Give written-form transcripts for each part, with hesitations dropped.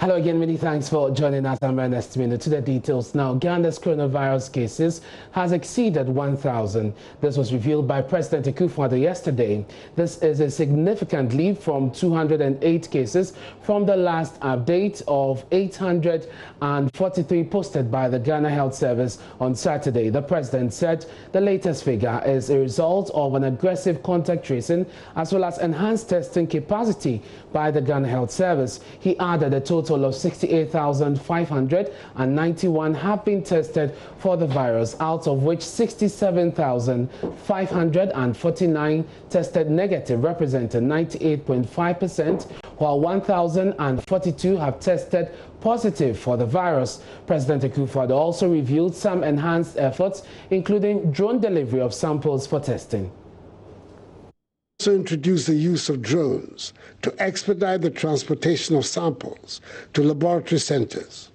Hello again, many thanks for joining us. I'm Ernest Mino. To the details now. Ghana's coronavirus cases has exceeded 1,000. This was revealed by President Akufo-Addo yesterday. This is a significant leap from 208 cases from the last update of 843 posted by the Ghana Health Service on Saturday. The president said the latest figure is a result of an aggressive contact tracing as well as enhanced testing capacity by the Ghana Health Service. He added a total of 68,591 have been tested for the virus, out of which 67,549 tested negative, representing 98.5%, while 1,042 have tested positive for the virus. President Akufo-Addo also revealed some enhanced efforts, including drone delivery of samples for testing. Also introduce the use of drones to expedite the transportation of samples to laboratory centers.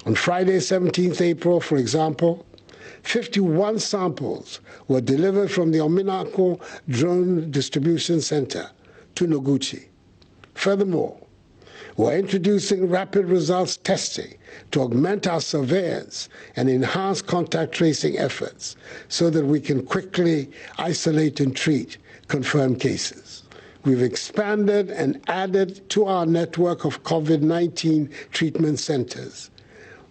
On Friday, 17th April, for example, 51 samples were delivered from the Ominako Drone Distribution Center to Noguchi. Furthermore, we're introducing rapid results testing to augment our surveillance and enhance contact tracing efforts so that we can quickly isolate and treat confirmed cases. We've expanded and added to our network of COVID-19 treatment centers,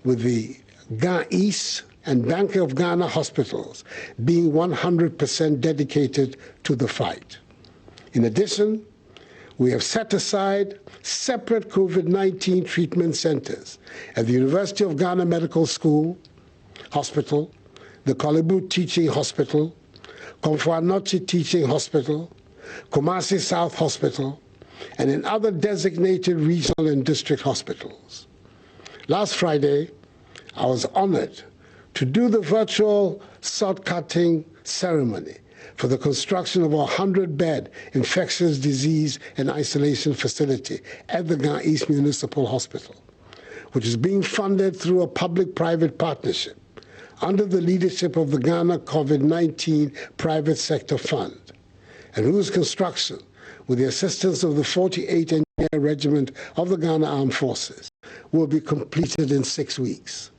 with the Ghana East and Bank of Ghana hospitals being 100% dedicated to the fight. In addition, we have set aside separate COVID-19 treatment centers at the University of Ghana Medical School, Hospital, the Kolebu Teaching Hospital, Komfo-Anokye Teaching Hospital, Kumasi South Hospital, and in other designated regional and district hospitals. Last Friday, I was honored to do the virtual sod-cutting ceremony for the construction of a 100-bed infectious disease and isolation facility at the Ghana East Municipal Hospital, which is being funded through a public-private partnership under the leadership of the Ghana COVID-19 Private Sector Fund, and whose construction, with the assistance of the 48th Engineer Regiment of the Ghana Armed Forces, will be completed in 6 weeks.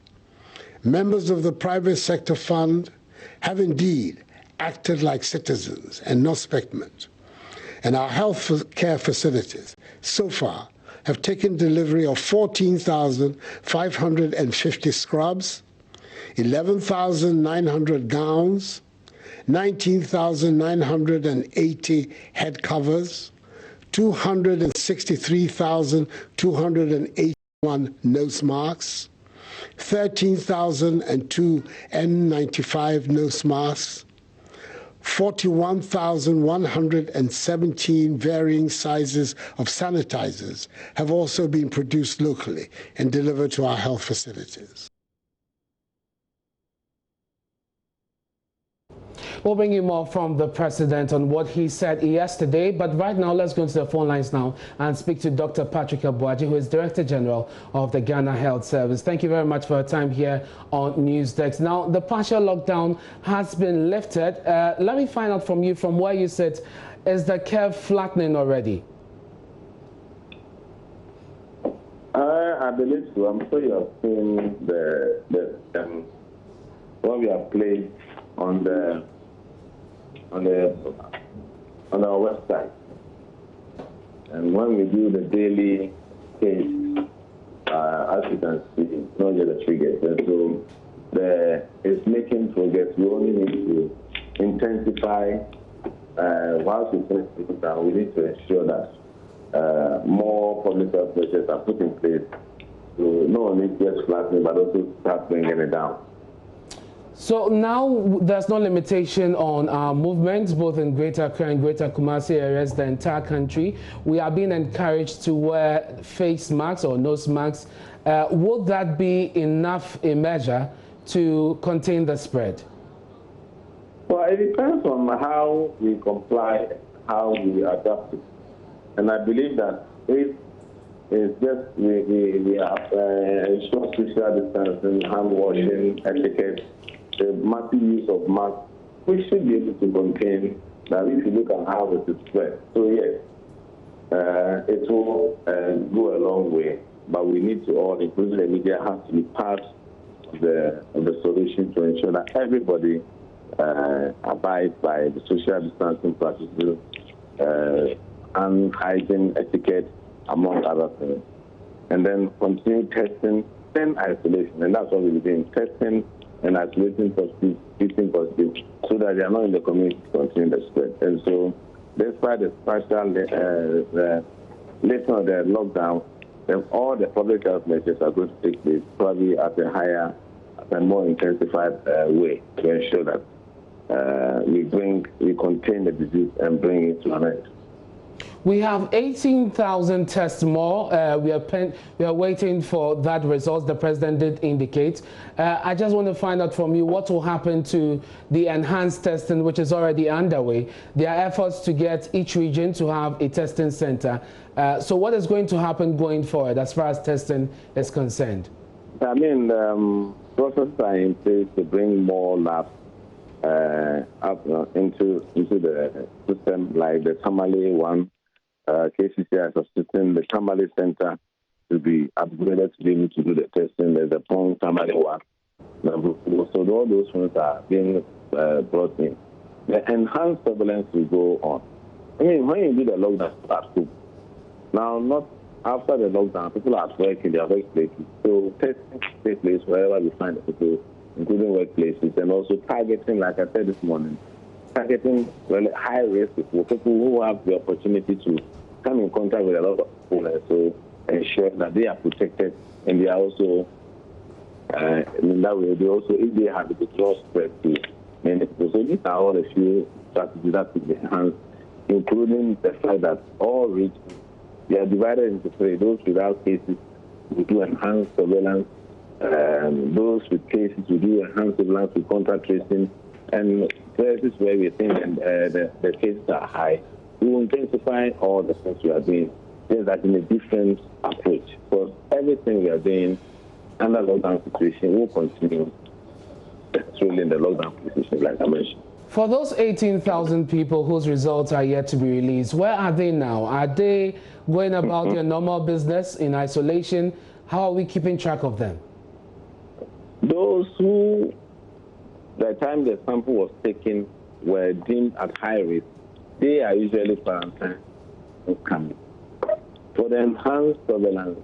Members of the Private Sector Fund have indeed acted like citizens and not spectators, and our health care facilities so far have taken delivery of 14,550 scrubs, 11,900 gowns, 19,980 head covers, 263,281 nose masks, 13,002 N95 nose masks, 41,117 varying sizes of sanitizers have also been produced locally and delivered to our health facilities. We'll bring you more from the president on what he said yesterday, but right now let's go into the phone lines now and speak to Dr. Patrick Abuaji, who is Director General of the Ghana Health Service. Thank you very much for your time here on NewsDesk. Now, the partial lockdown has been lifted. Let me find out from you, from where you sit, is the curve flattening already? I believe so. I'm sure you have seen what we have played on our website, and when we do the daily case, as you can see, it's not just a figure, and so it's making progress. We only need to intensify. Whilst we finish it down, we need to ensure that more public health measures are put in place to not only get flattening but also start bringing it down. So now there's no limitation on our movements, both in Greater Accra and Greater Kumasi areas, the entire country. We are being encouraged to wear face masks or nose masks. Would that be enough a measure to contain the spread? Well, it depends on how we comply, how we adapt it. And I believe that if it's just we have ensure social distancing, hand washing, etiquette, the massive use of masks, we should be able to contain that if you look at how it is spread. So yes, it will go a long way. but we need to all, including the media, have to be part of the solution to ensure that everybody abides by the social distancing practices and hygiene etiquette, among other things. And then continue testing, then isolation. And that's what we're doing, testing and isolating positive, treating positive, so that they are not in the community to continue the spread. And so, despite the partial lifting of the lockdown, then all the public health measures are going to take place, probably at a higher, at a more intensified way, to ensure that we contain the disease and bring it to an end. We have 18,000 tests more. We are waiting for that result. The president did indicate. I just want to find out from you what will happen to the enhanced testing, which is already underway. There are efforts to get each region to have a testing center. So what is going to happen going forward as far as testing is concerned? I mean, processes are in place to bring more labs up into the system, like the Tamale one. KCCI is assisting the Tamale Center to be upgraded to be able to do the testing. There's a Pong Tamale one. So all those ones are being brought in. The enhanced surveillance will go on. I mean, when you do the lockdown, start school. Now, not after the lockdown, people are at work in their workplaces. So testing takes place wherever we find the people, including workplaces, and also targeting, like I said this morning, targeting really high-risk people who have the opportunity to come in contact with a lot of people, and so ensure that they are protected, and they are also, in that way, they also, if they have the cross spread to many people. So these are all a few strategies that will be enhanced, including the fact that all regions, they are divided into three. Those without cases, we do enhanced surveillance. Those with cases, we do enhanced surveillance with contact tracing. And places where we think the cases are high, we will intensify all the things we are doing, just that in a different approach. Because everything we are doing under lockdown situation will continue truly in the lockdown situation, like I mentioned. For those 18,000 people whose results are yet to be released, where are they now? Are they going about their normal business in isolation? How are we keeping track of them? Those who, by the time the sample was taken, were deemed at high risk, they are usually quarantined and coming. For the enhanced surveillance,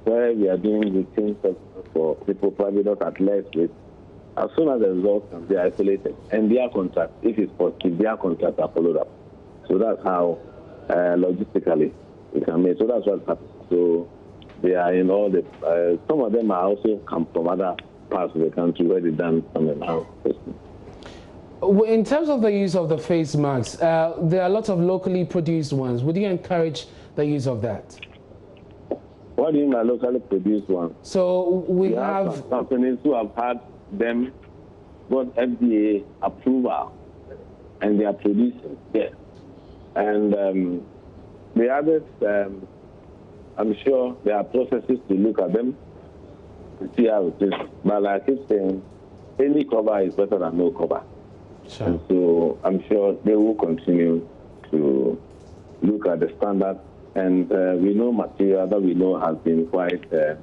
where we are doing routine tests for people probably not at less risk, as soon as the results come, they are isolated, and their contact, if it's positive, their contacts are followed up. So that's how logistically we can make. So that's what's happening. So they are in all the. Some of them are also come from other parts of the country where they've done some enhanced testing. In terms of the use of the face masks, there are a lot of locally produced ones. Would you encourage the use of that? What do you mean by locally produced ones? So we have some companies who have had them got FDA approval, and they are producing, yes. And the others, I'm sure there are processes to look at them to see how it is. But like I keep saying, any cover is better than no cover. Sure. And so I'm sure they will continue to look at the standard. And we know material that we know has been quite, the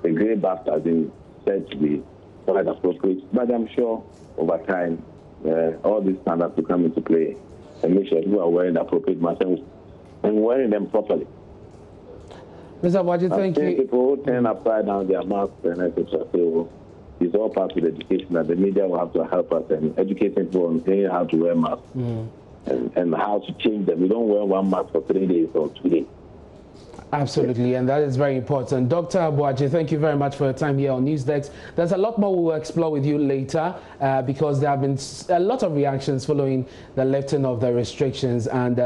grey bath has been said to be quite appropriate. But I'm sure over time, all these standards will come into play and make sure people are wearing the appropriate masks and wearing them properly. Mr. Abuaji, thank you. People turn upside down their masks and etc. So it's all part of the education that the media will have to help us and educate people on how to wear masks and how to change them. We don't wear one mask for 3 days or 2 days. Absolutely, and that is very important. Dr. Abuaji, thank you very much for your time here on NewsDesk. There's a lot more we will explore with you later because there have been a lot of reactions following the lifting of the restrictions, and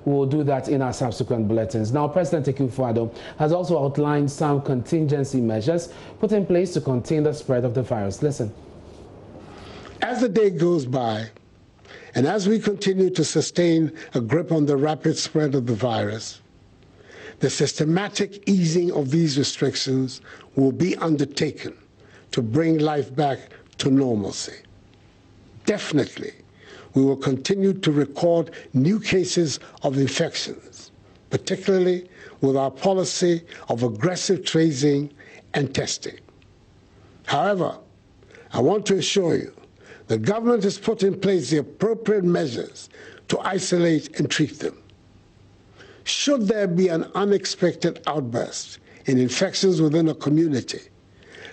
we will do that in our subsequent bulletins. Now, President Akufo-Addo has also outlined some contingency measures put in place to contain the spread of the virus. Listen. As the day goes by, and as we continue to sustain a grip on the rapid spread of the virus, the systematic easing of these restrictions will be undertaken to bring life back to normalcy. Definitely, we will continue to record new cases of infections, particularly with our policy of aggressive tracing and testing. However, I want to assure you the government has put in place the appropriate measures to isolate and treat them. Should there be an unexpected outburst in infections within a community,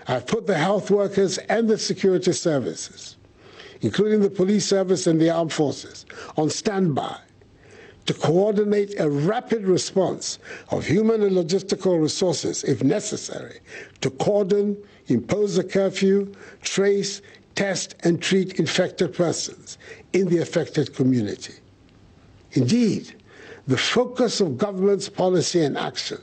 I've put the health workers and the security services, including the police service and the armed forces, on standby to coordinate a rapid response of human and logistical resources, if necessary, to cordon, impose a curfew, trace, test, and treat infected persons in the affected community. Indeed, the focus of government's policy and action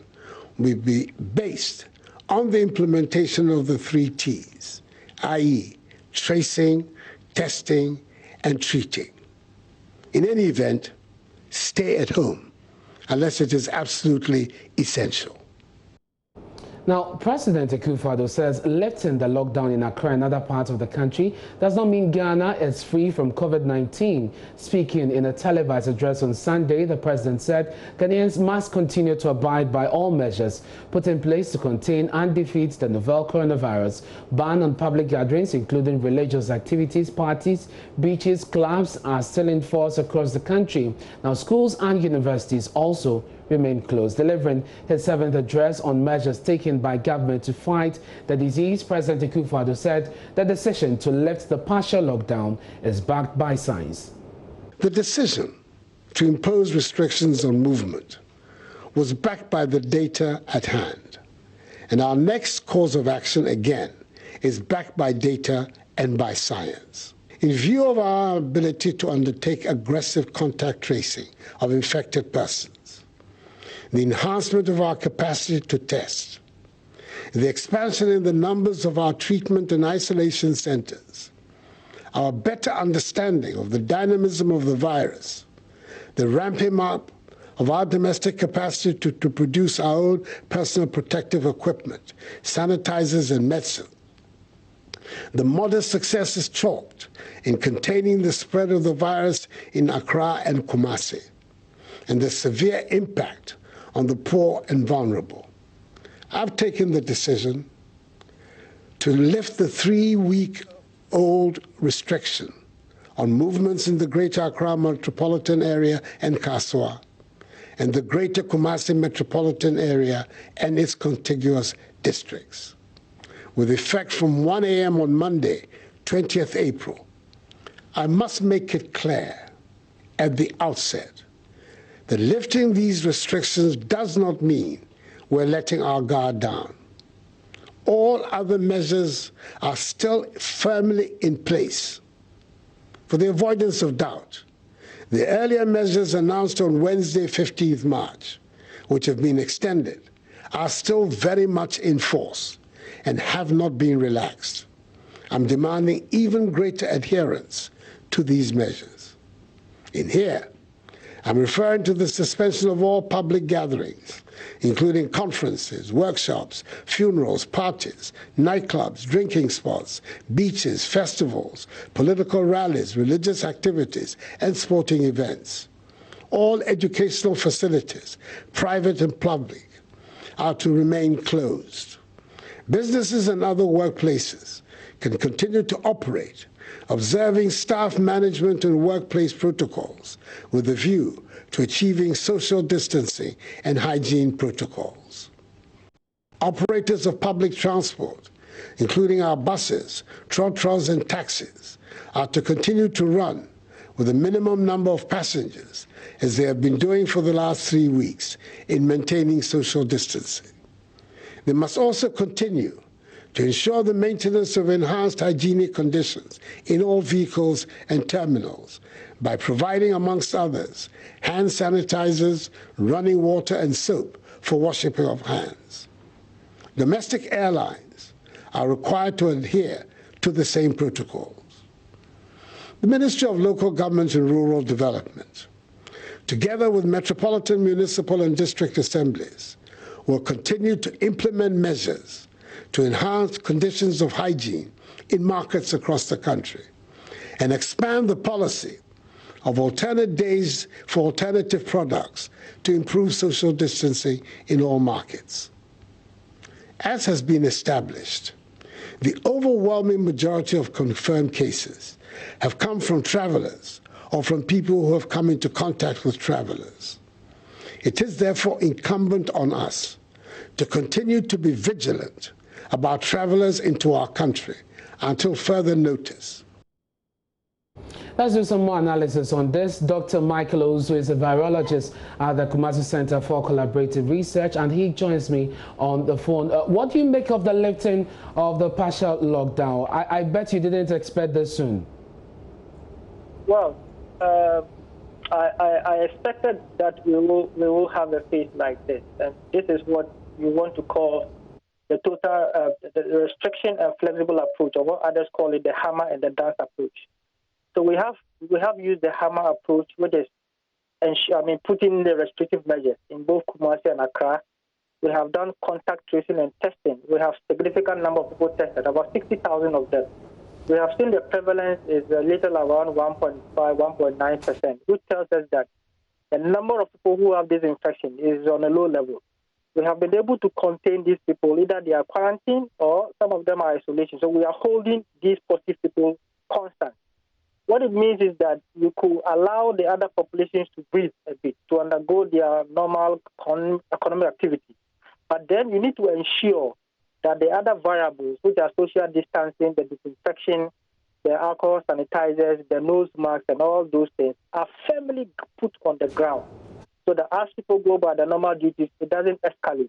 will be based on the implementation of the 3 T's, i.e., tracing, testing, and treating. In any event, stay at home unless it is absolutely essential. Now, President Akufo-Addo says lifting the lockdown in Accra and other parts of the country does not mean Ghana is free from COVID-19. Speaking in a televised address on Sunday, the president said Ghanaians must continue to abide by all measures put in place to contain and defeat the novel coronavirus. Ban on public gatherings, including religious activities, parties, beaches, clubs, are still in force across the country. Now, schools and universities also remain closed. Delivering his 7th address on measures taken by government to fight the disease, President Akufo-Addo said the decision to lift the partial lockdown is backed by science. The decision to impose restrictions on movement was backed by the data at hand. And our next course of action, again, is backed by data and by science. In view of our ability to undertake aggressive contact tracing of infected persons, the enhancement of our capacity to test, the expansion in the numbers of our treatment and isolation centers, our better understanding of the dynamism of the virus, the ramping up of our domestic capacity to produce our own personal protective equipment, sanitizers and medicine, the modest successes chalked in containing the spread of the virus in Accra and Kumasi, and the severe impact on the poor and vulnerable. I've taken the decision to lift the 3-week-old restriction on movements in the Greater Accra metropolitan area and Kaswa, and the Greater Kumasi metropolitan area and its contiguous districts. With effect from 1 a.m. on Monday, 20th April, I must make it clear at the outset that lifting these restrictions does not mean we're letting our guard down. All other measures are still firmly in place. For the avoidance of doubt, the earlier measures announced on Wednesday, 15th March, which have been extended, are still very much in force and have not been relaxed. I'm demanding even greater adherence to these measures. In here, I'm referring to the suspension of all public gatherings, including conferences, workshops, funerals, parties, nightclubs, drinking spots, beaches, festivals, political rallies, religious activities, and sporting events. All educational facilities, private and public, are to remain closed. Businesses and other workplaces can continue to operate, observing staff management and workplace protocols with a view to achieving social distancing and hygiene protocols. Operators of public transport, including our buses, trotros, and taxis, are to continue to run with a minimum number of passengers, as they have been doing for the last 3 weeks in maintaining social distancing. They must also continue to ensure the maintenance of enhanced hygienic conditions in all vehicles and terminals by providing, amongst others, hand sanitizers, running water, and soap for washing of hands. Domestic airlines are required to adhere to the same protocols. The Ministry of Local Government and Rural Development, together with metropolitan, municipal, and district assemblies, will continue to implement measures to enhance conditions of hygiene in markets across the country and expand the policy of alternate days for alternative products to improve social distancing in all markets. As has been established, the overwhelming majority of confirmed cases have come from travelers or from people who have come into contact with travelers. It is therefore incumbent on us to continue to be vigilant about travelers into our country until further notice. Let's do some more analysis on this. Dr. Michael Ozu is a virologist at the Kumasi Center for Collaborative Research, and he joins me on the phone. What do you make of the lifting of the partial lockdown? I bet you didn't expect this soon. Well, I expected that we will have a phase like this, and this is what you want to call the total the restriction and flexible approach, or what others call it the hammer and the dance approach. So we have used the hammer approach, which is putting the restrictive measures in both Kumasi and Accra. We have done contact tracing and testing. We have significant number of people tested, about 60,000 of them. We have seen the prevalence is a little around 1.5, 1.9%, which tells us that the number of people who have this infection is on a low level. We have been able to contain these people, either they are quarantined or some of them are isolation. So we are holding these positive people constant. What it means is that you could allow the other populations to breathe a bit, to undergo their normal economic activity. But then you need to ensure that the other variables, which are social distancing, the disinfection, the alcohol sanitizers, the nose masks, and all those things, are firmly put on the ground so that as people go by the normal duties, it doesn't escalate.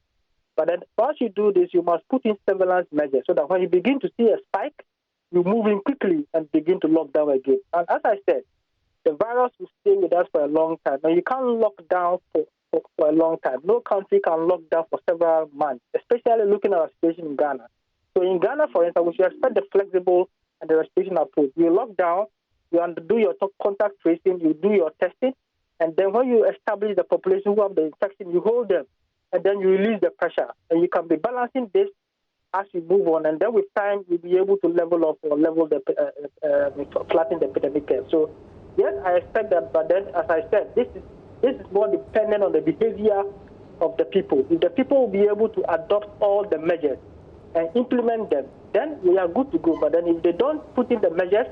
But then once you do this, you must put in surveillance measures so that when you begin to see a spike, you move in quickly and begin to lock down again. And as I said, the virus will stay with us for a long time. Now, you can't lock down for a long time. No country can lock down for several months, especially looking at our situation in Ghana. So in Ghana, for instance, we should expect the flexible and the restriction approach. You lock down, you do your contact tracing, you do your testing, and then when you establish the population who have the infection, you hold them, and then you release the pressure. And you can be balancing this as you move on, and then with time, you'll be able to level off or flatten the epidemic curve. So, yes, I expect that, but then, as I said, this is more dependent on the behavior of the people. If the people will be able to adopt all the measures and implement them, then we are good to go. But then if they don't put in the measures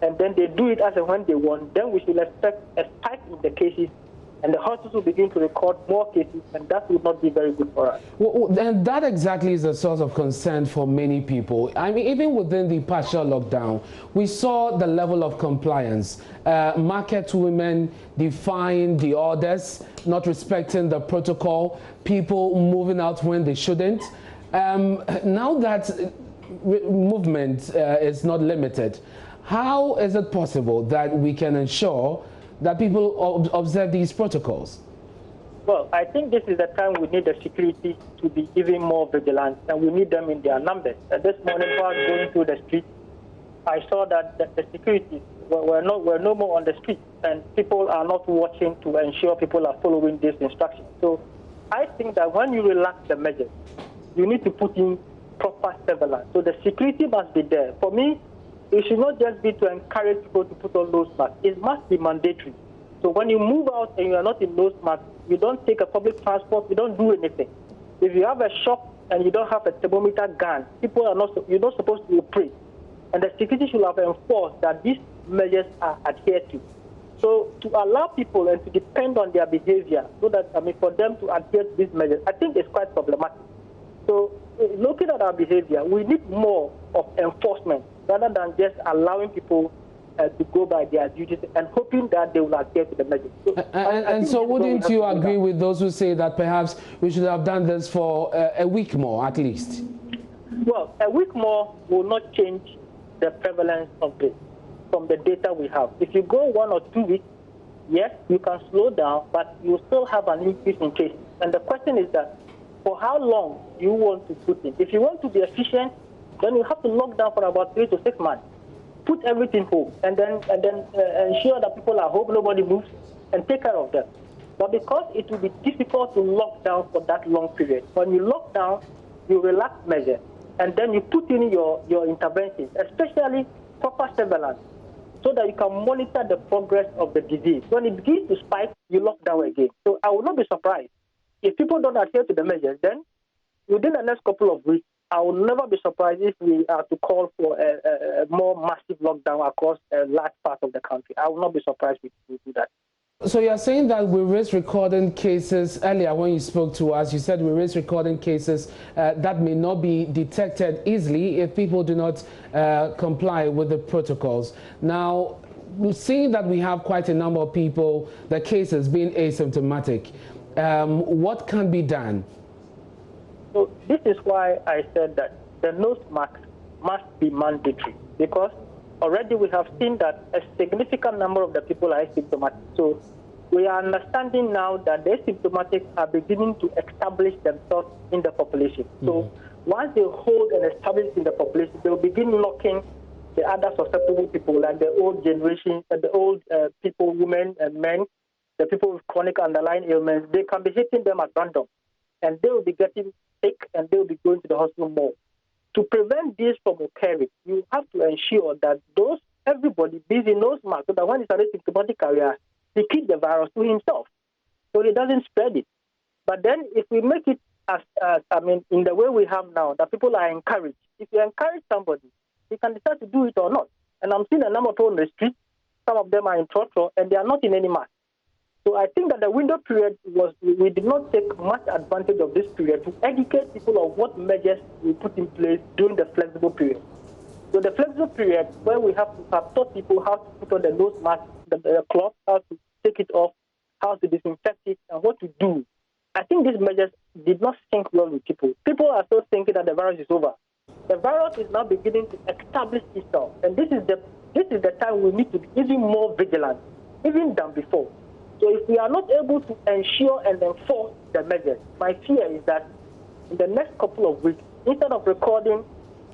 and then they do it as and when they want, then we should expect a spike in the cases, and the hospitals will begin to record more cases, and that will not be very good for us. Well, and that exactly is a source of concern for many people. I mean, even within the partial lockdown, we saw the level of compliance. Market women defying the orders, not respecting the protocol, people moving out when they shouldn't. Now that movement is not limited, how is it possible that we can ensure that people observe these protocols? Well, I think this is the time we need the security to be even more vigilant, and we need them in their numbers. This morning, while I was going through the street, I saw that the security were no more on the street, and people are not watching to ensure people are following these instructions. So I think that when you relax the measures, you need to put in proper surveillance. So the security must be there. For me, it should not just be to encourage people to put on nose masks. It must be mandatory. So when you move out and you are not in nose mask, you don't take a public transport, you don't do anything. If you have a shop and you don't have a thermometer gun, you're not supposed to operate. And the security should have enforced that these measures are adhered to. So to allow people and to depend on their behavior, so that, for them to adhere to these measures, I think it's quite problematic. So looking at our behavior, we need more of enforcement rather than just allowing people to go by their duties and hoping that they will adhere to the measures. So, so wouldn't you agree with those who say that perhaps we should have done this for a week more at least? Well, a week more will not change the prevalence of this from the data we have. If you go 1 or 2 weeks, yes, you can slow down, but you still have an increase in cases. And the question is that for how long do you want to put it? If you want to be efficient, then you have to lock down for about 3 to 6 months. Put everything home, and then ensure that people are home, nobody moves, and take care of them. But because it will be difficult to lock down for that long period, when you lock down, you relax measures, and then you put in your interventions, especially proper surveillance. so that you can monitor the progress of the disease. When it begins to spike, you lock down again. So I will not be surprised if people don't adhere to the measures. Then within the next couple of weeks, I will never be surprised if we are to call for a more massive lockdown across a large part of the country. I will not be surprised if we do that. So you're saying that we risk recording cases earlier when you spoke to us, you said we risk recording cases that may not be detected easily if people do not comply with the protocols. Now, seeing that we have quite a number of people, the cases being asymptomatic, what can be done? So this is why I said that the nose mask must be mandatory, because already we have seen that a significant number of the people are asymptomatic. So we are understanding now that the asymptomatic are beginning to establish themselves in the population. So once they hold and establish in the population, they will begin knocking the other susceptible people, like the old generation, the old people, women and men, the people with chronic underlying ailments. They can be hitting them at random, and they will be getting sick, and they will be going to the hospital more. To prevent this from occurring, you have to ensure that everybody busy nose mask, so that when it's an asymptomatic carrier, he keeps the virus to himself, so he doesn't spread it. But then, if we make it in the way we have now, that people are encouraged. If you encourage somebody, he can decide to do it or not. And I'm seeing a number of people on the street. Some of them are in trotro, and they are not in any mask. So I think that the window period we did not take much advantage of this period to educate people on what measures we put in place during the flexible period. So the flexible period, where we have taught people how to put on the nose mask, the cloth, how to take it off, how to disinfect it, and what to do. I think these measures did not sink well with people. People are still thinking that the virus is over. The virus is now beginning to establish itself, and this is the time we need to be even more vigilant, even than before. So if we are not able to ensure and enforce the measures, my fear is that in the next couple of weeks, instead of recording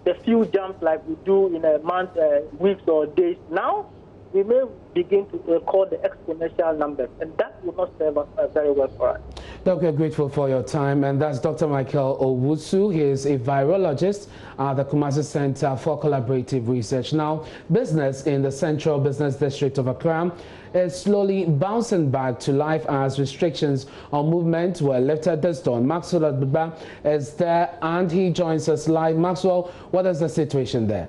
the few jumps like we do in a month, weeks or days, now we may begin to record the exponential numbers, and that will not serve us very well for us. Doc, we're grateful for your time, and that's Dr. Michael Owusu. He is a virologist at the Kumasi Center for Collaborative Research. Now, business in the Central Business District of Accra is slowly bouncing back to life as restrictions on movement were lifted this dawn. Maxwell Adbuba is there, and he joins us live. Maxwell, what is the situation there?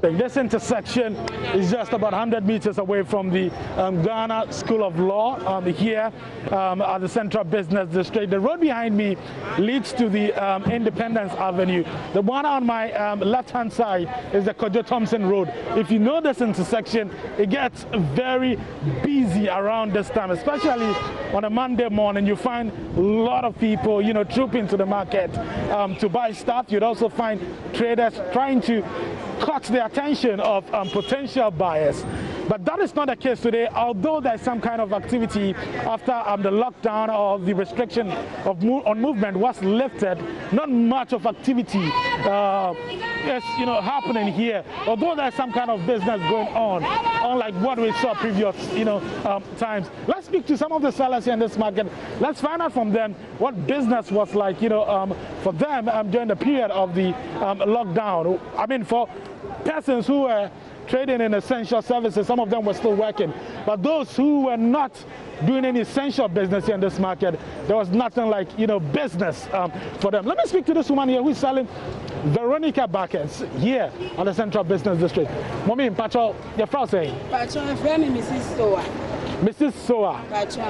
This intersection is just about 100 meters away from the Ghana School of Law here at the Central Business District. The road behind me leads to the Independence Avenue. The one on my left-hand side is the Kojo Thompson Road. If you know this intersection, it gets very busy around this time, especially on a Monday morning. You find a lot of people, trooping to the market to buy stuff. You'd also find traders trying to caught the attention of potential buyers. But that is not the case today, although there's some kind of activity after the lockdown or the restriction of on movement was lifted. Not much of activity is happening here, although there's some kind of business going on, unlike what we saw previous times. Let's speak to some of the sellers here in this market. Let's find out from them what business was like for them during the period of the lockdown. I mean, for persons who were trading in essential services, some of them were still working. But those who were not doing any essential business here in this market, there was nothing like, business for them. Let me speak to this woman here who's selling Veronica buckets here on the Central Business District. Mommy, Pacho, your friend saying? Pacho, my friend is Mrs. Soa. Mrs. Soa. Pacho.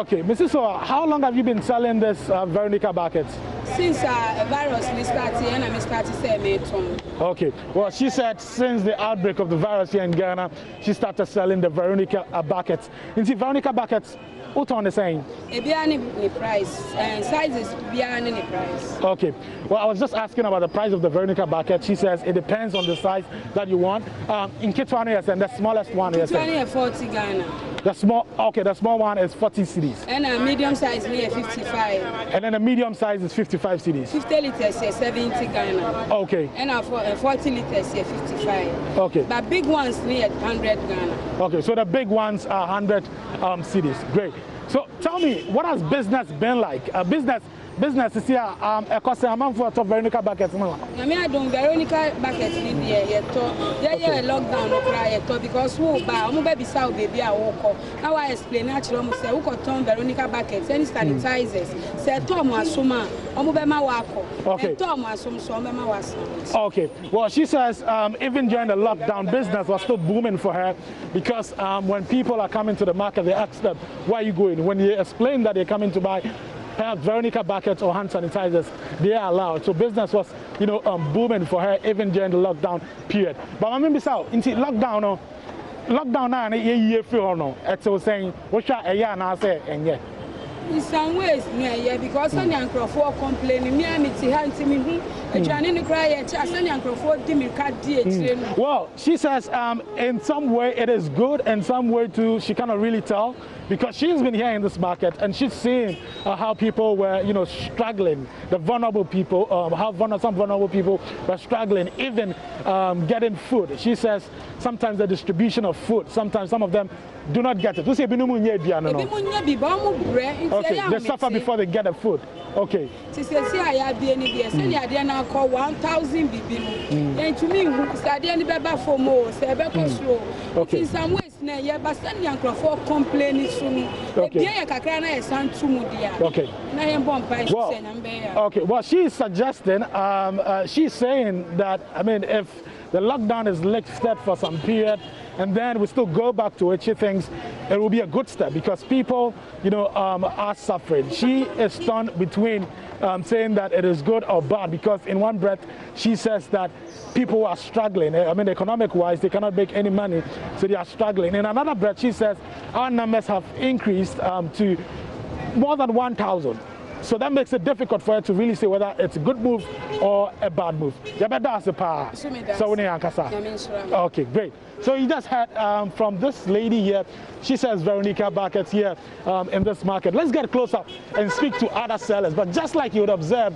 Okay, Mrs. Soa, how long have you been selling this Veronica buckets? Since a virus started, and I started selling. Okay, well, she said since the outbreak of the virus here in Ghana, she started selling the Veronica buckets. You see, Veronica buckets, what on the saying? The price and sizes beyond the price. Okay, well, I was just asking about the price of the Veronica bucket. She says it depends on the size that you want. In Kitwana, yes, and the smallest one, yes. Kitwana 40 Ghana. The small one is 40 cedis. And a medium size near 55. And then the medium size is 55 cedis. 50 liters here 70 Ghana. Okay. And a 40 liters here 55. Okay. But big ones near 100 Ghana. Okay, so the big ones are 100 cedis. Great. So tell me, what has business been like? Business business is here. A cost amount for top Veronica buckets. No, I mean, I don't Veronica buckets in the air. Yeah, lockdown no cry because who buy? I'm baby South baby. I walk. Now I explain actually. I'm say who got Tom Veronica buckets? Any sanitizers? Say Tom Asuma. I'm baby my wako. Okay. Tom Asum so I'm my was. Okay. Well, she says even during the lockdown, business was still booming for her because when people are coming to the market, they ask them, "Where are you going?" When you explain that they're coming to buy perhaps Veronica buckets or hand sanitizers, they are allowed. So business was, booming for her even during the lockdown period. But I remember so into lockdown now, year free or no. It's saying, "What shall a year and I say and yeah." In some ways, yeah, because some young crowd complaining, me and me hunting me. Well, she says in some way it is good, in some way too she cannot really tell because she's been here in this market and she's seen how people were, struggling, the vulnerable people, how some vulnerable people were struggling, even getting food. She says sometimes the distribution of food, sometimes some of them do not get it. Okay, they suffer before they get the food. Okay. Call 1,000 BB. And to me, study any baby for more, say slow. Okay. In some ways, yeah, but send young crowd complaining soon. Okay. Okay. Okay. Well, she's suggesting, she's saying that, I mean, if the lockdown is lifted for some period, and then we still go back to it, she thinks it will be a good step because people, are suffering. She is torn between saying that it is good or bad because in one breath she says that people are struggling. I mean, economic-wise, they cannot make any money, so they are struggling. In another breath, she says our numbers have increased to more than 1,000. So that makes it difficult for her to really say whether it's a good move or a bad move. Okay, great. So you just heard from this lady here. She says Veronica buckets here in this market. Let's get close up and speak to other sellers. But just like you would observe,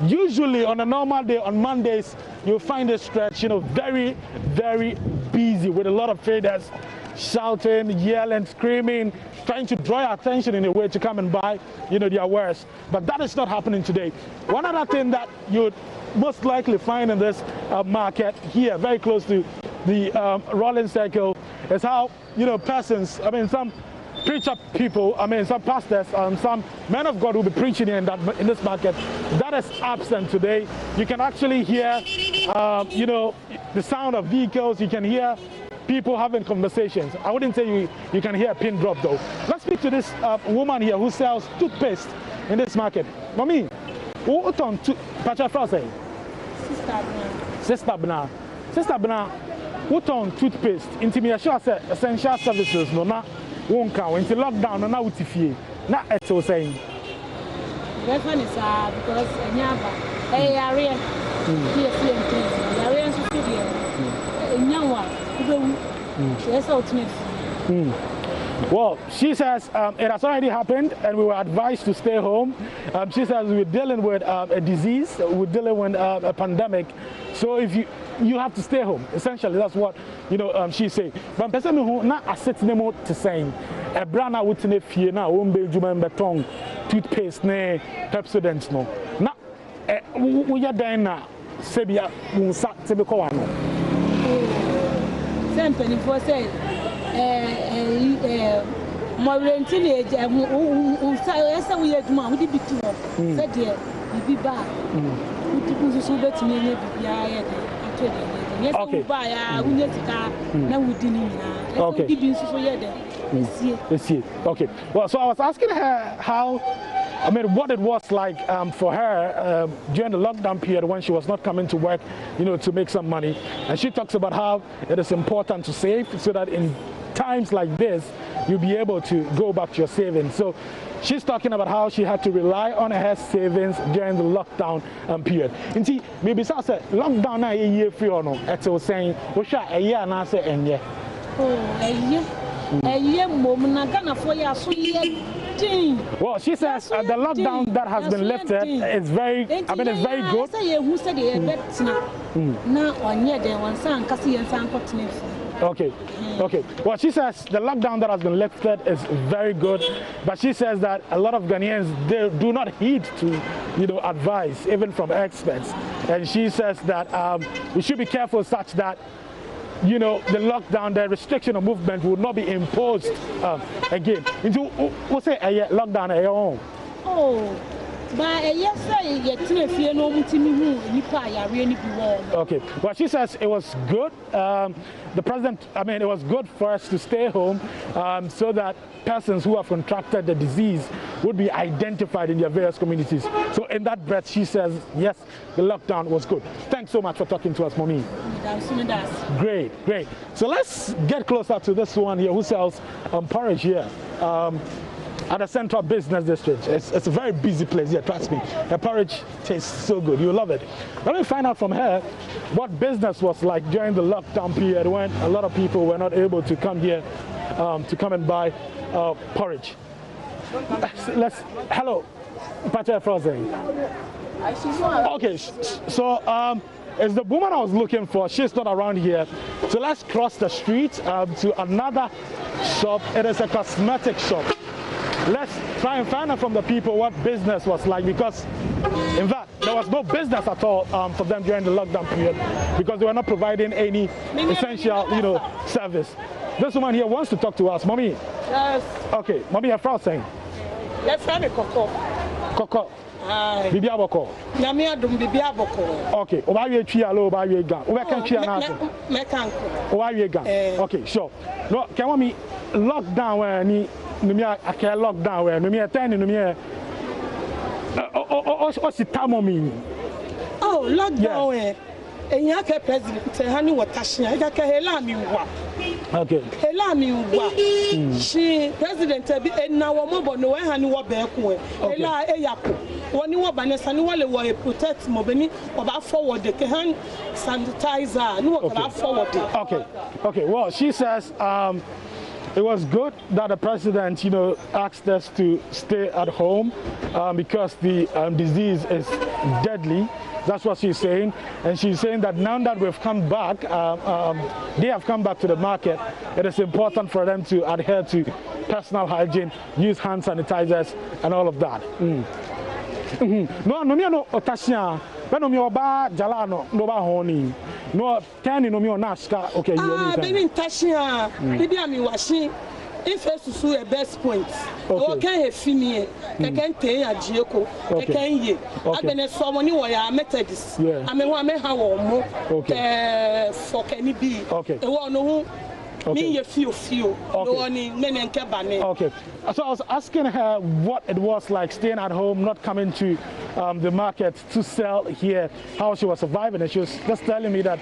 usually on a normal day, on Mondays, you'll find this stretch, very, very busy with a lot of traders shouting, yelling, screaming, trying to draw your attention in a way to come and buy, their wares. But that is not happening today. One other thing that you'd most likely find in this market here, very close to the rolling circle, is how, persons, I mean, some preacher people, I mean, some pastors, some men of God will be preaching in this market. That is absent today. You can actually hear, the sound of vehicles. You can hear people having conversations. I wouldn't say you can hear a pin drop though. Let's speak to this woman here who sells toothpaste in this market. Mommy, what on Pacha Frase? Sister Bna. What on toothpaste? Intimidation essential services no na won't count into lockdown no na utifie. Na eto saying. Because nyaba area Well, she says it has already happened and we were advised to stay home. She says we're dealing with a disease, we're dealing with a pandemic. So if you have to stay home, essentially that's what she's saying. But person who not asset name to saying a brand out with a na won't be juman beton toothpaste ne Pepsodent no. Na we are there now. Sebia unsa tebeko wano. Sempre for say my renting age unsa we aduma we be to say there be bad. We so bet me bia okay. Okay. Well, so I was asking her how, I mean, what it was like for her during the lockdown period when she was not coming to work, to make some money. And she talks about how it is important to save so that in times like this, you'll be able to go back to your savings. So she's talking about how she had to rely on her savings during the lockdown period. And see, maybe so say lockdown na a year free or no. It's saying, a year and I say and yeah. Oh, a year. A year moment gonna for your well, she says the lockdown that has been lifted is very, I mean, it's very good. Okay, okay. Well, she says the lockdown that has been lifted is very good, but she says that a lot of Ghanaians, they do not heed to, advice, even from experts. And she says that we should be careful such that, the lockdown, the restriction of movement will not be imposed again. Into what's a lockdown at your home? Oh. Okay, well, she says it was good. The president, it was good for us to stay home so that persons who have contracted the disease would be identified in their various communities. So in that breath, she says, yes, the lockdown was good. Thanks so much for talking to us, Mommy. Great, great. So let's get closer to this one here who sells porridge here. At the Central Business District. It's a very busy place here, trust me. The porridge tastes so good, you'll love it. Let me find out from her what business was like during the lockdown period when a lot of people were not able to come here to come and buy porridge. Hello, Pacha Frozen. Okay, so it's the woman I was looking for. She's not around here. So let's cross the street to another shop. It is a cosmetic shop. Let's try and find out from the people what business was like, because in fact there was no business at all for them during the lockdown period because they were not providing any essential service. This woman here wants to talk to us. Mommy. Yes. Okay, Mommy, your friend saying. Let's find a coco. Coco. Bibi aboko. Nyame adum bibi aboko. Okay, oba we twi alo oba we gan. Oba kan twi na aso. Mekanko. Oba we gan. Okay, sure. No, can want me lockdown where ni numia aka lockdown where numia 10 numia o si tamomi. Oh, lockdown where enya ke president hani watashia ega ke hela mi wa. Okay. Hela mi wa. She president bi na wo mobo no we hani wo be ku e. Hela eyako. Woni wo banesa ni wale wo protect mo beni oba forward ke hand sanitizer ni wo ba forward. Okay. Okay. Well, she says it was good that the president, asked us to stay at home because the disease is deadly. That's what she's saying. And she's saying that now that we've come back, they have come back to the market, it is important for them to adhere to personal hygiene, use hand sanitizers and all of that. No, no, otashia. When no oba jalano, no ba honi. No, tani no nashka. Okay, you baby tashia. Baby ami washi. If it's a best point, okay, female, I can tell a Gioko, I can ye. I've been a someone who I Methodist. I mean, one may have more for can it be? Okay, the one who me a few, no one in men and cabane. Okay, so I was asking her what it was like staying at home, not coming to the market to sell here, how she was surviving, and she was just telling me that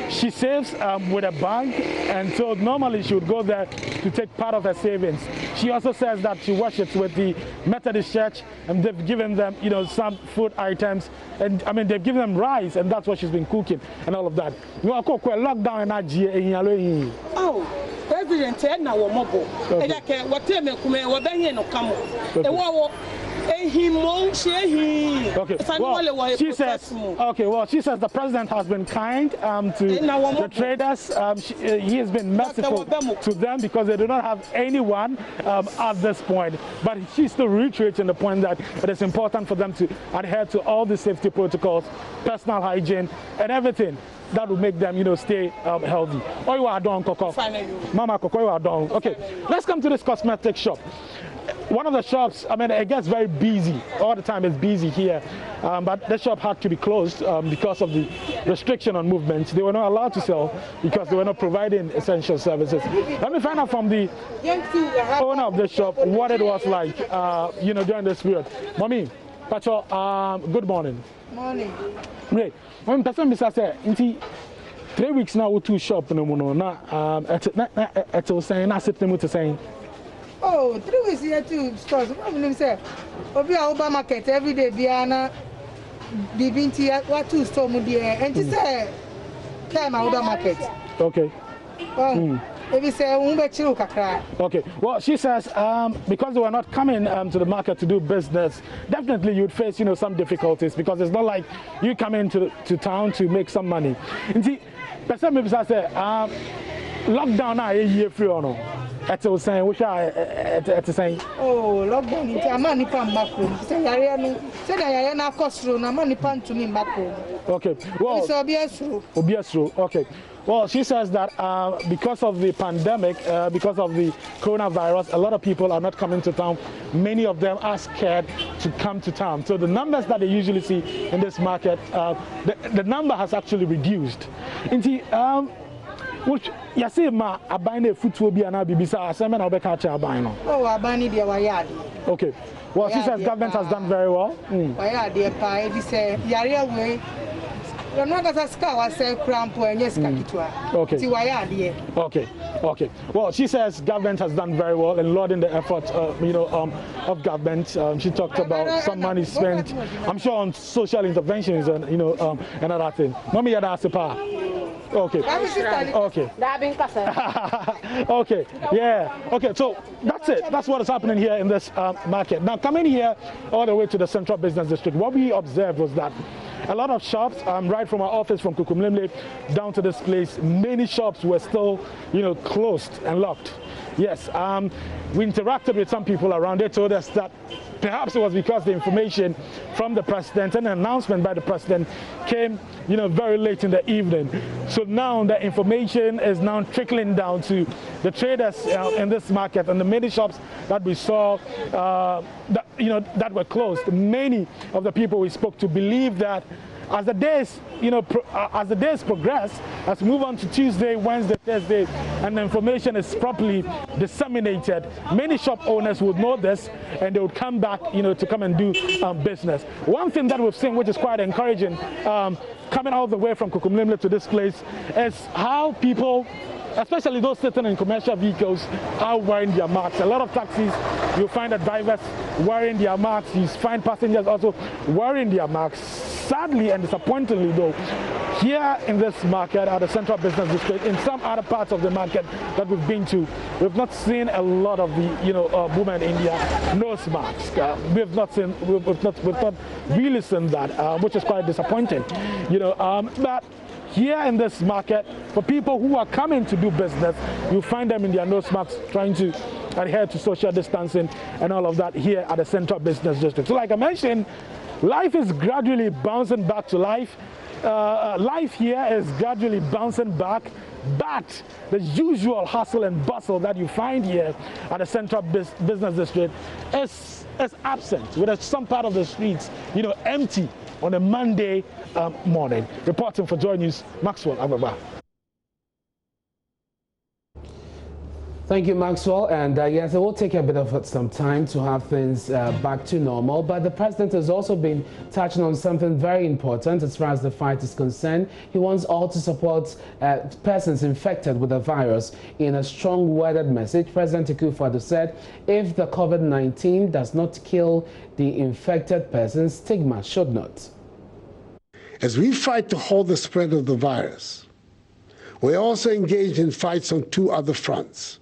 she saves with a bank, and so normally she would go there to take part of her savings. She also says that she worships with the Methodist Church, and they've given them, some food items, and they've given them rice, and that's what she's been cooking and all of that. Lockdown in oh, President, now mobile. Okay. Well, she says the president has been kind to the traders. He has been merciful to them because they do not have anyone at this point. But she's still reiterating the point that it is important for them to adhere to all the safety protocols, personal hygiene, and everything that will make them, stay healthy. Oh, you are done, Coco. Mama Coco, you are done. Okay, let's come to this cosmetic shop. One of the shops, it gets very busy. All the time it's busy here. But the shop had to be closed because of the restriction on movement. They were not allowed to sell because they were not providing essential services. Let me find out from the owner of the shop what it was like, during this period. Mommy, Pacho, good morning. Morning. Great. When person say, 3 weeks now, we two shop no more. It was saying, I said to saying. Oh, 3 weeks here too. Stores. What say? Obi Oba market every day. Biana, Bibinti, what two store mu there? And she say, "Come Oba market." Okay. Maybe say, okay. Well, she says because they were not coming to the market to do business, definitely you'd face some difficulties because it's not like you come into to town to make some money. And see, person maybe say lockdown na ye free or no? Ete was saying which are ete saying. Oh, lockdown into a man nipa macro. Say yare no. Say na yare na kosro na man nipa ntumi macro. Okay. Well, so obiasro. Okay. Well, she says that because of the pandemic, because of the coronavirus, a lot of people are not coming to town. Many of them are scared to come to town. So the numbers that they usually see in this market, the number has actually reduced. Which you see, ma abine food will be an abibisa. Asemen obe catch abine. Oh, abani dia wayadi. Okay. Well, she says government has done very well. Wayadi pa. This yari way. You're not as a scar. I say crampo and yes, okay. See wayadi. Okay. Well, she says government has done very well in lauding the efforts, of government. She talked about some money spent, I'm sure, on social interventions and and other things. Mommy, you asked pa. Okay. Okay. Okay. Yeah. Okay. So that's it. That's what is happening here in this market. Now, coming here all the way to the Central Business District, what we observed was that a lot of shops, right from our office from Kukumlemle down to this place, many shops were still, closed and locked. Yes. We interacted with some people around. They told us that perhaps it was because the information from the president and an announcement by the president came, very late in the evening. So now the information is now trickling down to the traders in this market and the many shops that we saw that were closed. Many of the people we spoke to believe that as the days, as the days progress, as we move on to Tuesday, Wednesday, Thursday, and the information is properly disseminated, many shop owners would know this and they would come back, to come and do business. One thing that we've seen, which is quite encouraging, coming all the way from Kukumlemle to this place, is how people, especially those sitting in commercial vehicles, are wearing their masks. A lot of taxis, you'll find the drivers wearing their masks. You find passengers also wearing their masks. Sadly and disappointingly though, here in this market at the Central Business District, in some other parts of the market that we've been to, we've not seen a lot of the women in their nose masks. We've not really seen that, which is quite disappointing. But here in this market, for people who are coming to do business, you find them in their nose masks trying to adhere to social distancing and all of that here at the Central Business District. So like I mentioned, life is gradually bouncing back to life. Life here is gradually bouncing back, but the usual hustle and bustle that you find here at the Central Business District is absent, with some part of the streets, empty on a Monday morning. Reporting for JoyNews, Maxwell Ababa. Thank you, Maxwell. And yes, it will take a bit of some time to have things back to normal. But the president has also been touching on something very important as far as the fight is concerned. He wants all to support persons infected with the virus. In a strong worded message, President Akufo-Addo said, if the COVID-19 does not kill the infected person, stigma should not. As we fight to halt the spread of the virus, we're also engaged in fights on two other fronts.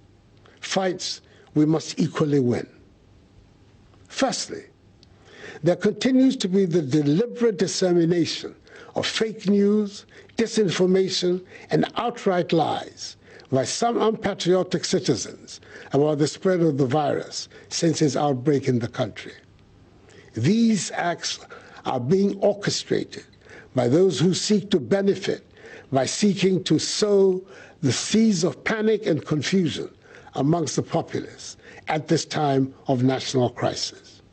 Fights we must equally win. Firstly, there continues to be the deliberate dissemination of fake news, disinformation, and outright lies by some unpatriotic citizens about the spread of the virus since its outbreak in the country. These acts are being orchestrated by those who seek to benefit by seeking to sow the seeds of panic and confusion amongst the populace at this time of national crisis.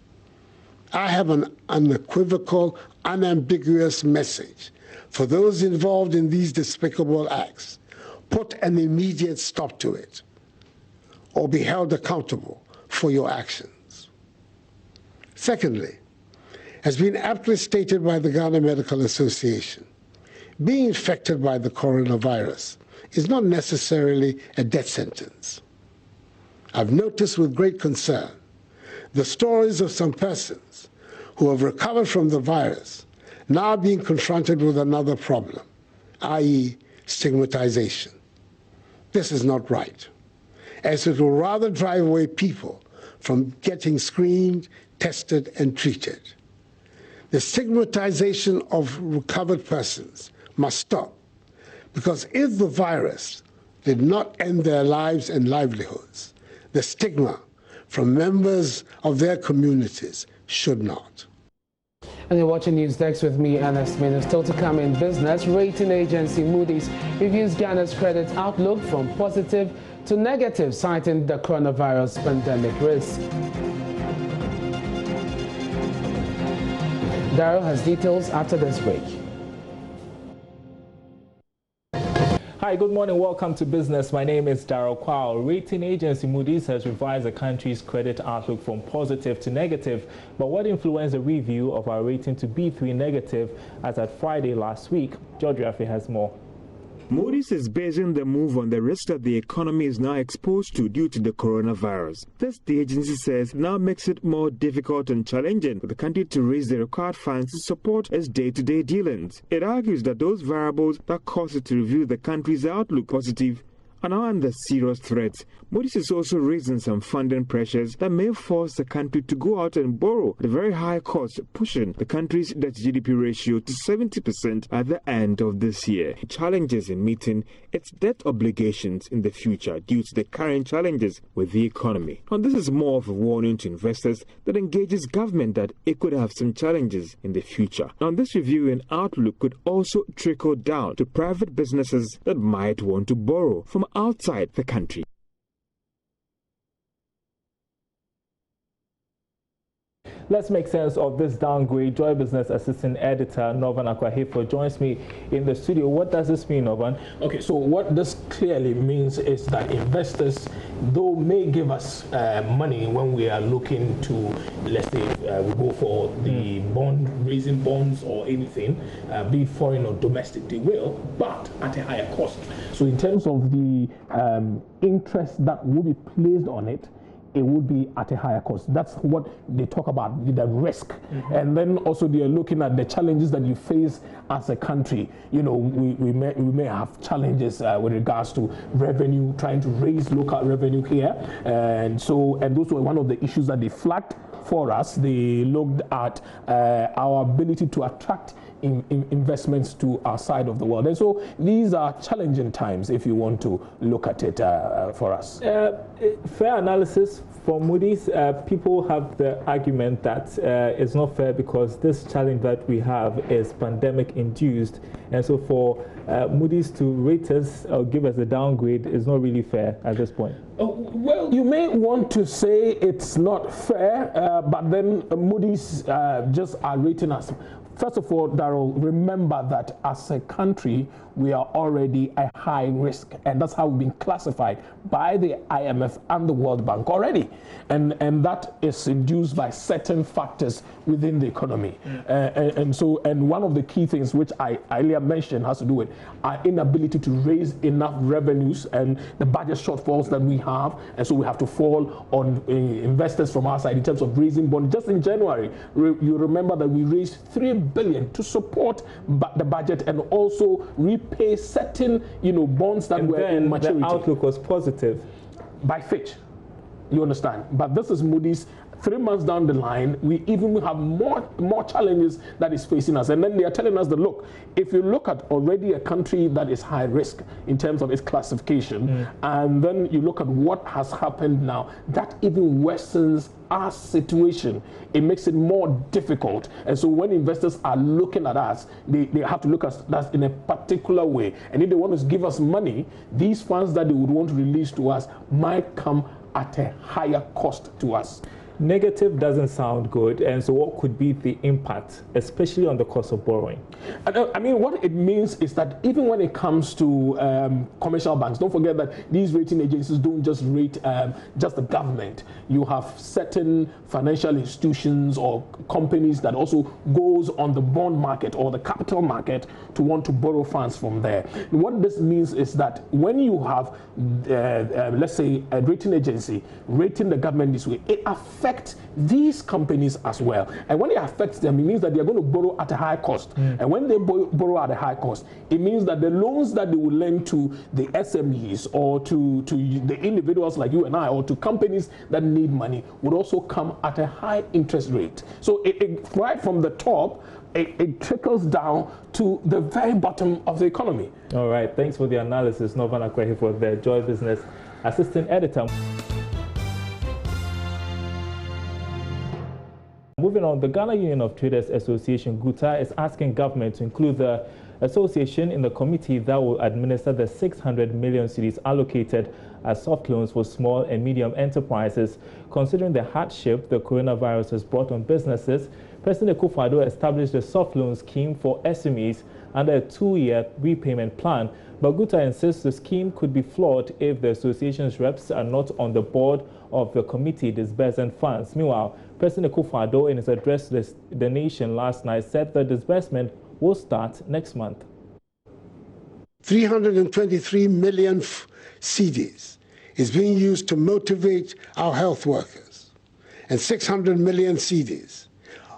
I have an unequivocal, unambiguous message for those involved in these despicable acts. Put an immediate stop to it, or be held accountable for your actions. Secondly, has been aptly stated by the Ghana Medical Association, being infected by the coronavirus is not necessarily a death sentence. I've noticed with great concern the stories of some persons who have recovered from the virus now being confronted with another problem, i.e. stigmatization. This is not right, as it will rather drive away people from getting screened, tested, and treated. The stigmatization of recovered persons must stop, because if the virus did not end their lives and livelihoods. The stigma from members of their communities should not. And you're watching News Next with me, Ernest Min. Still to come in business, rating agency Moody's reviews Ghana's credit outlook from positive to negative, citing the coronavirus pandemic risk. Daryl has details after this break. Hi, good morning. Welcome to Business. My name is Daryl Kwao. Rating agency Moody's has revised the country's credit outlook from positive to negative. But what influenced the review of our rating to B3 negative as at Friday last week? George Rafi has more. Moody's is basing the move on the risk that the economy is now exposed to due to the coronavirus. This, the agency says, now makes it more difficult and challenging for the country to raise the required funds to support its day-to-day dealings. It argues that those variables that cause it to review the country's outlook positive are now under serious threat. Moody's is also raising some funding pressures that may force the country to go out and borrow at a very high cost, pushing the country's debt-to-GDP ratio to 70% at the end of this year. Challenges in meeting its debt obligations in the future due to the current challenges with the economy. And this is more of a warning to investors that engages government that it could have some challenges in the future. Now, this review and outlook could also trickle down to private businesses that might want to borrow from outside the country. Let's make sense of this downgrade. Joy Business Assistant Editor Novan Akwahefo joins me in the studio. What does this mean, Novan? Okay, so what this clearly means is that investors, though, may give us money when we are looking to, let's say, we go for the raising bonds or anything, be it foreign or domestic, they will, but at a higher cost. So in terms of the interest that will be placed on it, it would be at a higher cost. That's what they talk about, the risk. And then also they are looking at the challenges that you face as a country. You know, we may have challenges with regards to revenue, trying to raise local revenue here. And those were one of the issues that they flagged for us. They looked at our ability to attract investments to our side of the world. And so these are challenging times if you want to look at it for us. Fair analysis for Moody's. People have the argument that it's not fair because this challenge that we have is pandemic induced. And so for Moody's to rate us or give us a downgrade is not really fair at this point. Well, you may want to say it's not fair, but then Moody's just are rating us. First of all, Daryl, remember that as a country, we are already a high risk, and that's how we've been classified by the IMF and the World Bank already. And that is induced by certain factors within the economy. And one of the key things which I earlier mentioned has to do with our inability to raise enough revenues and the budget shortfalls that we have. And so we have to fall on investors from our side in terms of raising bonds. Just in January, you remember that we raised $3 billion to support the budget and also repay certain, bonds that were in maturity. The outlook was positive by Fitch. You understand? But this is Moody's. 3 months down the line, we even have more challenges that is facing us. And then they are telling us that, look, if you look at already a country that is high risk in terms of its classification, and then you look at what has happened now, that even worsens our situation. It makes it more difficult. And so when investors are looking at us, they have to look at us in a particular way. And if they want to give us money, these funds that they would want to release to us might come at a higher cost to us. Negative doesn't sound good, and so what could be the impact, especially on the cost of borrowing? I mean, what it means is that even when it comes to commercial banks, don't forget that these rating agencies don't just rate just the government. You have certain financial institutions or companies that also goes on the bond market or the capital market to want to borrow funds from there. And what this means is that when you have, let's say, a rating agency rating the government this way, it affects affect these companies as well. And when it affects them, it means that they're going to borrow at a high cost. And when they borrow at a high cost, it means that the loans that they will lend to the SMEs or to the individuals like you and I, or to companies that need money, would also come at a high interest rate. So right from the top, it trickles down to the very bottom of the economy. All right, thanks for the analysis, Novana Kwehi, for the Joy Business Assistant Editor. Moving on, the Ghana Union of Traders Association, GUTA, is asking government to include the association in the committee that will administer the 600 million cedis allocated as soft loans for small and medium enterprises. Considering the hardship the coronavirus has brought on businesses, President Akufo-Addo established a soft loan scheme for SMEs under a 2-year repayment plan. But GUTA insists the scheme could be flawed if the association's reps are not on the board of the committee disbursing funds. Meanwhile, President Akufo-Addo, in his address to the nation last night, said the disbursement will start next month. 323 million cedis is being used to motivate our health workers, and 600 million cedis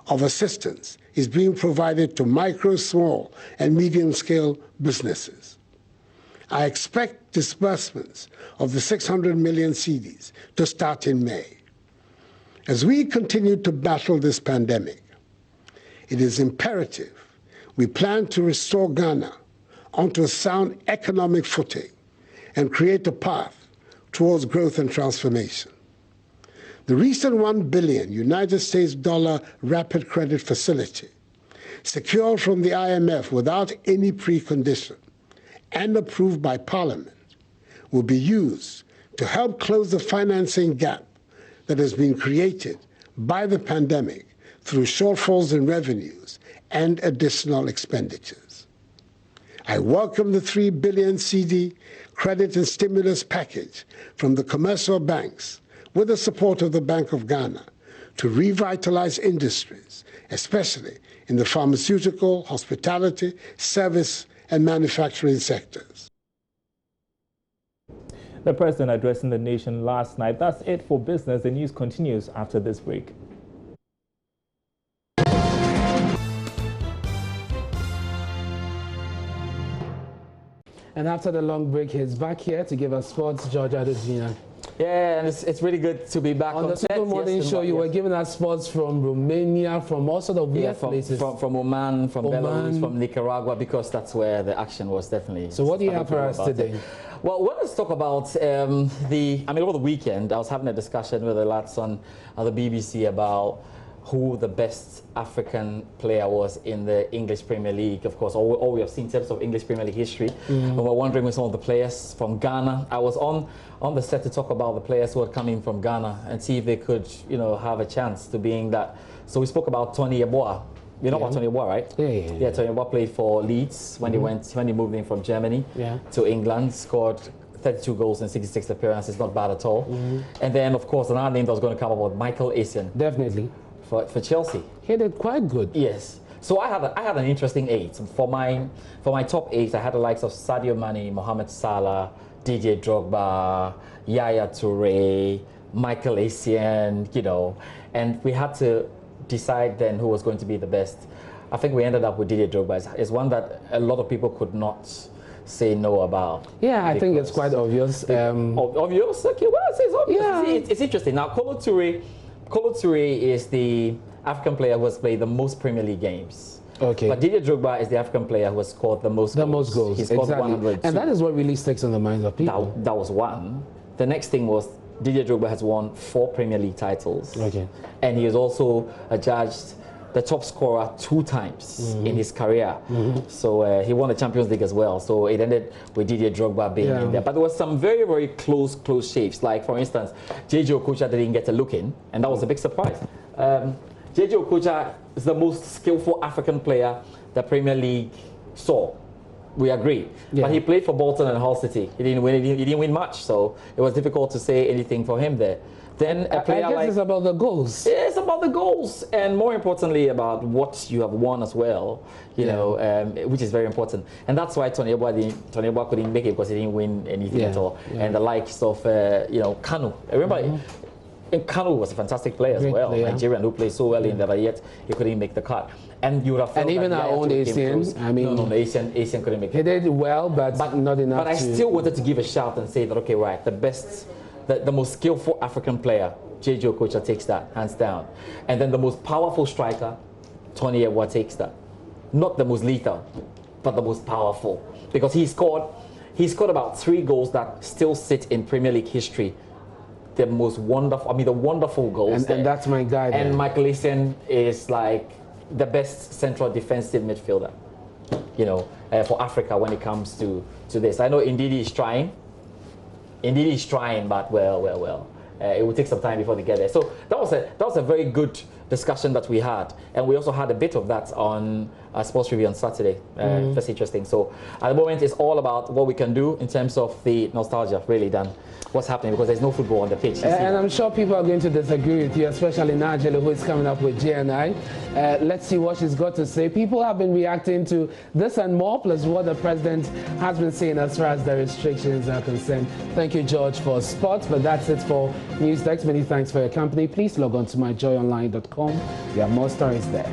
of assistance is being provided to micro, small, and medium-scale businesses. I expect disbursements of the 600 million cedis to start in May. As we continue to battle this pandemic, it is imperative we plan to restore Ghana onto a sound economic footing and create a path towards growth and transformation. The recent $1 billion United States dollar rapid credit facility, secured from the IMF without any precondition and approved by Parliament, will be used to help close the financing gap that has been created by the pandemic through shortfalls in revenues and additional expenditures. I welcome the 3 billion CD credit and stimulus package from the commercial banks with the support of the Bank of Ghana to revitalize industries, especially in the pharmaceutical, hospitality, service, and manufacturing sectors. The president addressing the nation last night. That's it for business. The news continues after this break. And after the long break, he's back here to give us sports. George Adesina. Yeah, and it's really good to be back on the Super Morning Show. You were giving us sports from Romania, from all sort of weird places. From Oman, from Belarus, from Nicaragua, because that's where the action was definitely. So what do you have for us today? Well, let's talk about over the weekend, I was having a discussion with the lads on the BBC about who the best African player was in the English Premier League. Of course, all we have seen in terms of English Premier League history. And we're wondering with some of the players from Ghana. I was on the set to talk about the players who had come in from Ghana and see if they could, have a chance to being that. So we spoke about Tony Yeboah. You know about Tony Yeboah, right? Yeah. Tony Yeboah played for Leeds when he moved in from Germany to England, scored 32 goals in 66 appearances, not bad at all. And then, of course, another name that was going to come about, Michael Essien. Definitely. For Chelsea. He did quite good. Yes. So I had an interesting 8. For my top 8, I had the likes of Sadio Mane, Mohamed Salah, DJ Drogba, Yaya Toure, Michael Essien, and we had to decide then who was going to be the best. I think we ended up with DJ Drogba. It's one that a lot of people could not say no about. Yeah, I think it's quite obvious. Obvious? Okay, well, it's obvious. Yeah. It's interesting. Now, Kolo Toure is the African player who has played the most Premier League games. Okay. But Didier Drogba is the African player who has scored the most goals. He scored 102. And that is what really sticks in the minds of people. That was one. The next thing was Didier Drogba has won 4 Premier League titles. Okay. And he is also adjudged the top scorer 2 times in his career. So he won the Champions League as well. So it ended with Didier Drogba being in there. But there was some very, very close shaves. Like, for instance, JJ Okocha didn't get a look in, and that was a big surprise. JJ Okocha is the most skillful African player the Premier League saw. We agree. But he played for Bolton and Hull City. He didn't win much, so it was difficult to say anything for him there. Then a player I guess it's about the goals. It's about the goals, and more importantly about what you have won as well, which is very important. And that's why Tony Yeboah couldn't make it, because he didn't win anything at all. And the likes of Kanu. Remember, And Kanu was a fantastic player as well. Nigerian who played so well in there, but yet he couldn't make the cut. And you would have felt and even our own Asian, I mean, no, Asian couldn't make it. He did well, but not enough. But I still wanted to give a shout and say that, okay, right, the most skillful African player, J.J. Okocha takes that, hands down. And then the most powerful striker, Tony Ewa takes that. Not the most lethal, but the most powerful. Because he scored about 3 goals that still sit in Premier League history. The most wonderful, the wonderful goals. And that's my guy. And Michael Essien is like the best central defensive midfielder, for Africa when it comes to this. I know Ndidi is trying. Ndidi is trying, but well. It will take some time before they get there. So that was a very good discussion that we had, and we also had a bit of that on Sports Review on Saturday. That's interesting. So at the moment, it's all about what we can do in terms of the nostalgia, really, than what's happening, because there's no football on the pitch. And I'm sure people are going to disagree with you, especially Nigel, who is coming up with JNI. Let's see what she's got to say. People have been reacting to this and more, plus what the president has been saying as far as the restrictions are concerned. Thank you, George, for sports, but that's it for News Desk. Many thanks for your company. Please log on to myjoyonline.com. There are more stories there.